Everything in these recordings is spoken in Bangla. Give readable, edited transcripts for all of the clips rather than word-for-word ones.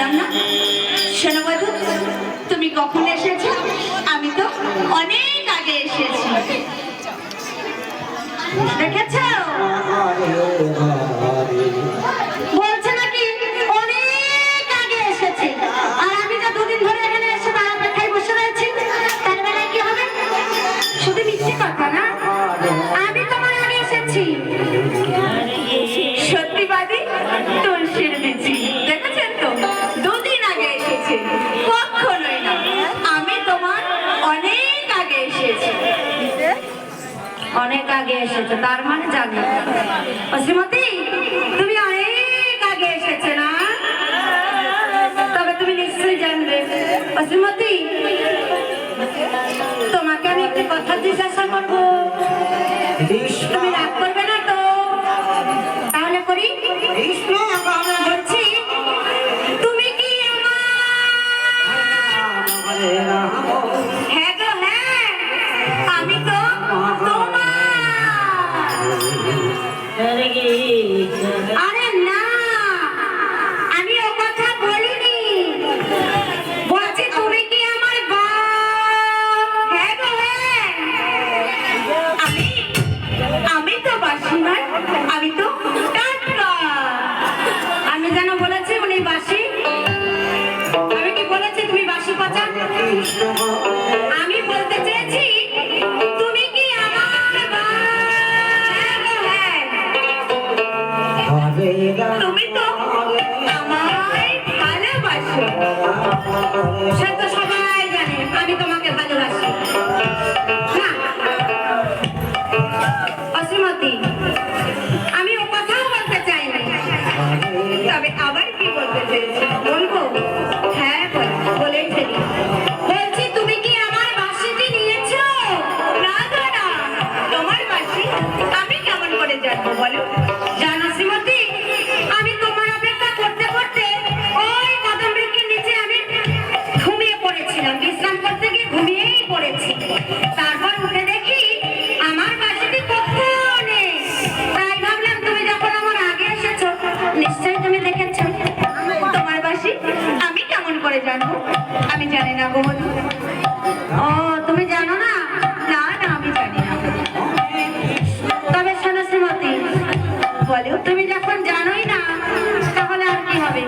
বললাম না শোনো বধূ, তুমি কখন এসেছো? আমি তো অনেক আগে এসেছি। দেখেছো? বলছে নাকি অনেক আগে এসেছি, আর আমি তো দুদিন ধরে এখানে এসে তার অপেক্ষায় বসে রয়েছি। তার বেলায় কি হবে? শুধু মিথ্যে কথা না, আমি তোমার আগে এসেছি। সত্যিবাদী তুলসীর বিচি, দেখেছেন তো? দুদিন আগে এসেছি, কখনোই না। আমি তোমার অনেক আগে এসেছি। অনেক আগে এসেছো তার মানে জানি। শ্রীমতী, তুমি অনেক আগে এসেছো না? তবে তুমি নিশ্চয়ই জানবে। শ্রীমতী, তোমাকে আমি একটি কথা জিজ্ঞাসা করবো, তুমি রাগ করবে না তো? তাহলে করি। বলছি, তুমি কি হ্যাঁ গো হ্যাঁ, আমি তো আরে না, আমি ও কথা বলিনি। বলছি তুমি কি আমার বাপ? হ্যাঁ গো হ্যাঁ, আমি তো বাসি নয়, আমি তো টাটকা। আমি যেন বলেছি উনি বাসি। আমি কি বলেছি তুমি বাসি পচা? আমি বলতে চেয়েছি তুমি কি আমার বাপ? তুমি তো আমায় ভালোবাসো, সে তো সবাই জানে আমি তোমাকে ভালোবাসি। না শ্রীমতী, আমি ও কথাও বলতে চাইনি, তবে আবার কি বলতে চেয়েছি বলবো? হ্যাঁ বলেই ফেলি। বলছি তুমি কি আমার বাঁশিটি নিয়েছো? না গো না, তোমার বাঁশি আমি কেমন করে জানবো বলো? জানো শ্রীমতী, আমি তোমার অপেক্ষা করতে করতে ওই কদম বৃক্ষের নিচে আমি ঘুমিয়ে পড়েছিলাম। বিশ্রাম করতে গিয়ে ঘুমিয়েই পড়েছি। তারপর উঠে দেখি আমার বাঁশিটি কোথাও নেই। তাই ভাবলাম তুমি যখন আমার আগে এসেছো, নিশ্চয়ই তুমি দেখেছো তোমার বাঁশি। আমি কেমন করে জানবো? আমি জানি না গো বধূ। ও তুমি জানো না? না না, আমি জানি না। তবে শোনো শ্রীমতী, বলো তুমি যখন জানোই না, তাহলে আর কি হবে?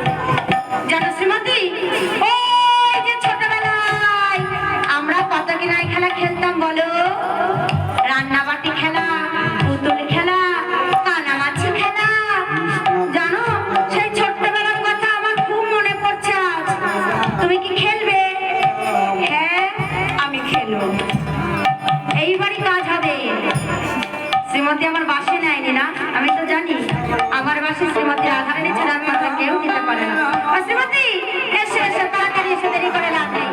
জানো শ্রীমতী, ওই যে ছোটবেলায় আমরা কত কিনাই খেলা খেলতাম বলো? রান্নাবাটি খেলা, পুতুল খেলা, কানামাছি খেলা। জানো, সেই ছোট্টবেলার কথা আমার খুব মনে পড়ছে আজ। তুমি কি খেলবে? হ্যাঁ, আমি খেলবো। এইবারই কাজ হবে। শ্রীমতী আমার বাসি নেয়নি না, আমি তো জানি। আমার বাসি শ্রীমতীর আধারে নিচে, তার কথা কেউ নিতে পারে না। শ্রীমতী এসে এসে তাড়াতাড়ি এসে, দেরি করে লাভ নেই।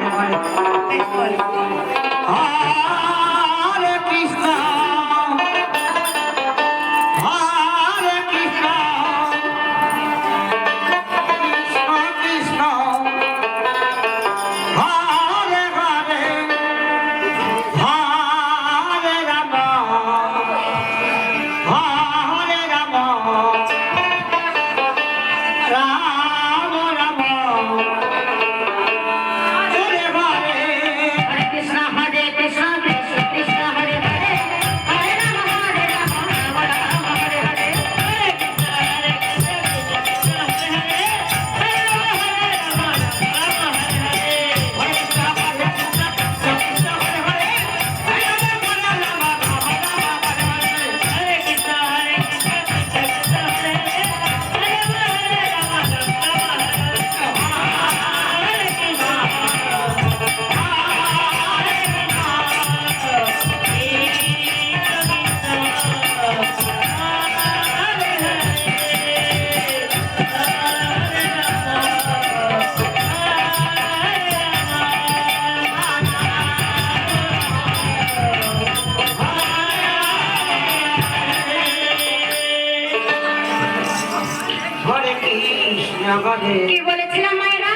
কি বলেছিলাম মায়েরা?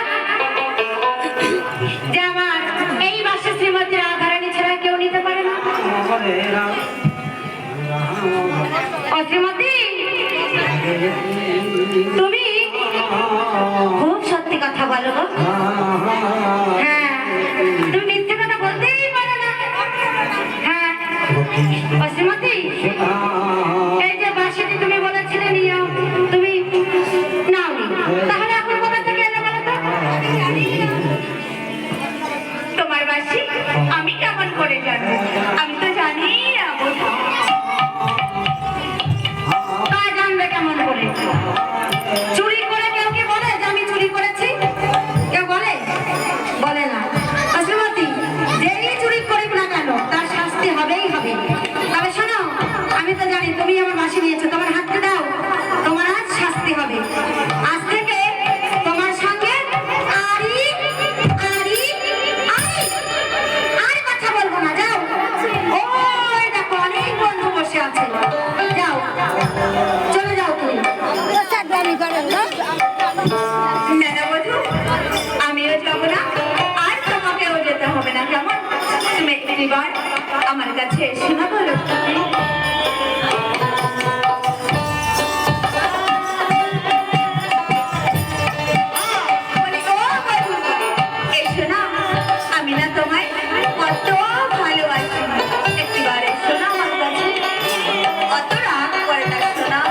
যে আমার এই বাসে শ্রীমতীর আধারানি ছাড়া কেউ নিতে পারে না। শ্রীমতী, তুমি খুব সত্যি কথা বলো। বলো গো। হ্যাঁ, তুমি মিথ্যে কথা বলতেই পারো না। হ্যাঁ ও শ্রীমতী, এই যে বাঁশিটি তুমি বলেছিলে নিও, তুমি নাওনি, তাহলে এখন কোথা থেকে এলো বলো তো? তোমার বাঁশি আমি কেমন করে জানবো? আমি তো জানি না। তা জানবে কেমন করে? চুরি করে কেউ কি বলে যে আমি চুরি করেছি? কেউ বলে? বলে না। শ্রীমতী, যেই চুরি করুক না কেন তার শাস্তি হবেই হবে। তবে শোনো, আমি তো জানি তুমি আমার বাঁশি নিয়েছো, তোমার হাতটা দাও, তোমার আজ শাস্তি হবে। আজ থেকে তোমার সঙ্গে আর কথা বলবো না। যাও, ওই দেখো অনেক বন্ধু বসে আছে, যাও চলে যাও তুমি। না বধূ, আমিও যাবো না, আর তোমাকেও যেতে হবে না। কেমন? তুমি একটিবার আমার কাছে এসো না বলো। এসো না, আমি না তোমায় কত ভালোবাসি। একটিবার এসো না আমার কাছে, অত রাগ করে না শোনা।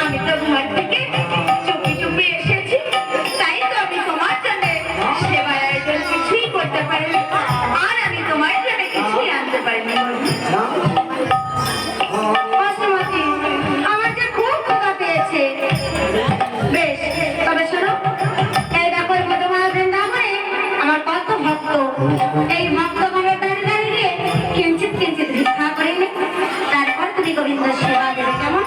আমি তো ঘর থেকে চুপি চুপি এসেছি, তাই তো আমি তোমার জন্য সেবার আয়োজন কিছুই করতে পারিনি, আর আমি তোমার জন্য কিছুই আনতে পারিনি। আমার যে খুব ক্ষুধা পেয়েছে। বেশ, তবে শোনো, এই দেখো তোমার বৃন্দাবনে আমার কত ভক্ত, এই ভক্তগণের দাঁড়িয়ে কিঞ্চিত কিঞ্চিত ভিক্ষা করে তারপর তুমি গোবিন্দ সেবা দেবে, কেমন?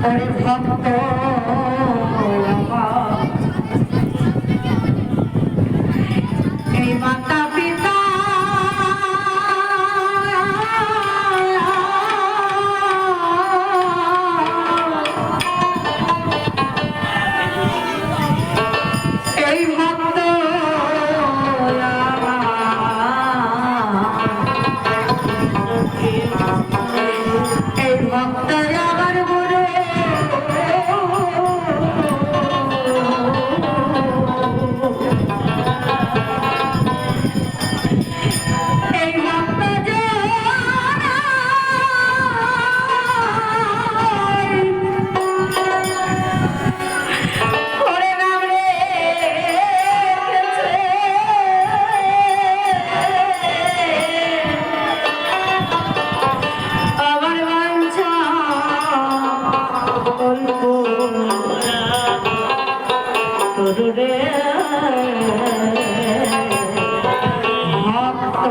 ওরে ভক্ত এই মাতা পিতা এই ভক্ত এই ভক্ত আমার গুরু এই ভক্ত ওরে নাম রে আমার বাঞ্ছা অল্প তরুরে ভক্ত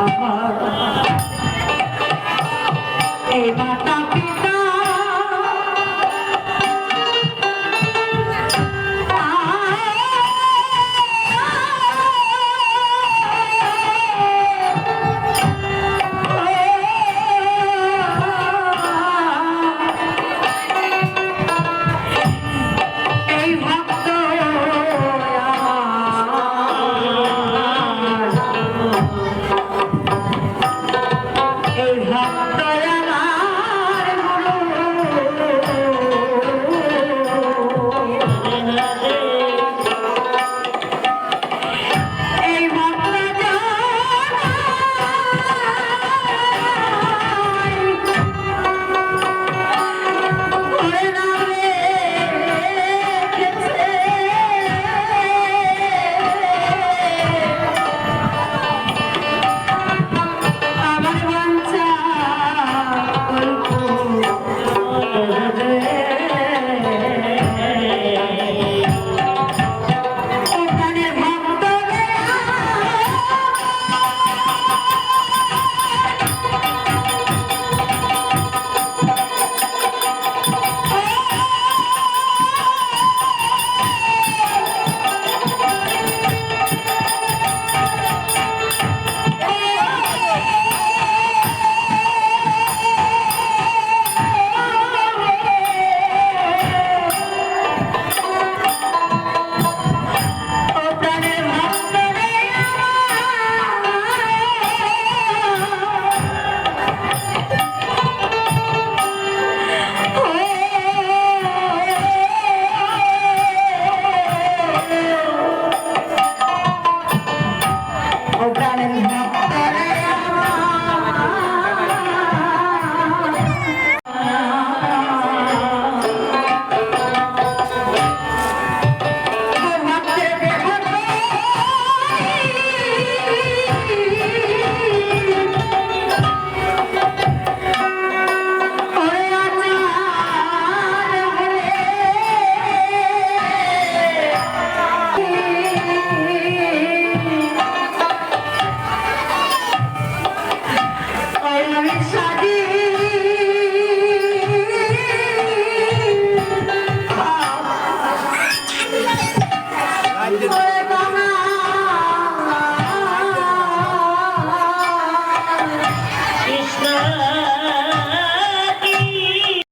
আমার এই মাতা পিতা এই ভক্ত এই ভক্ত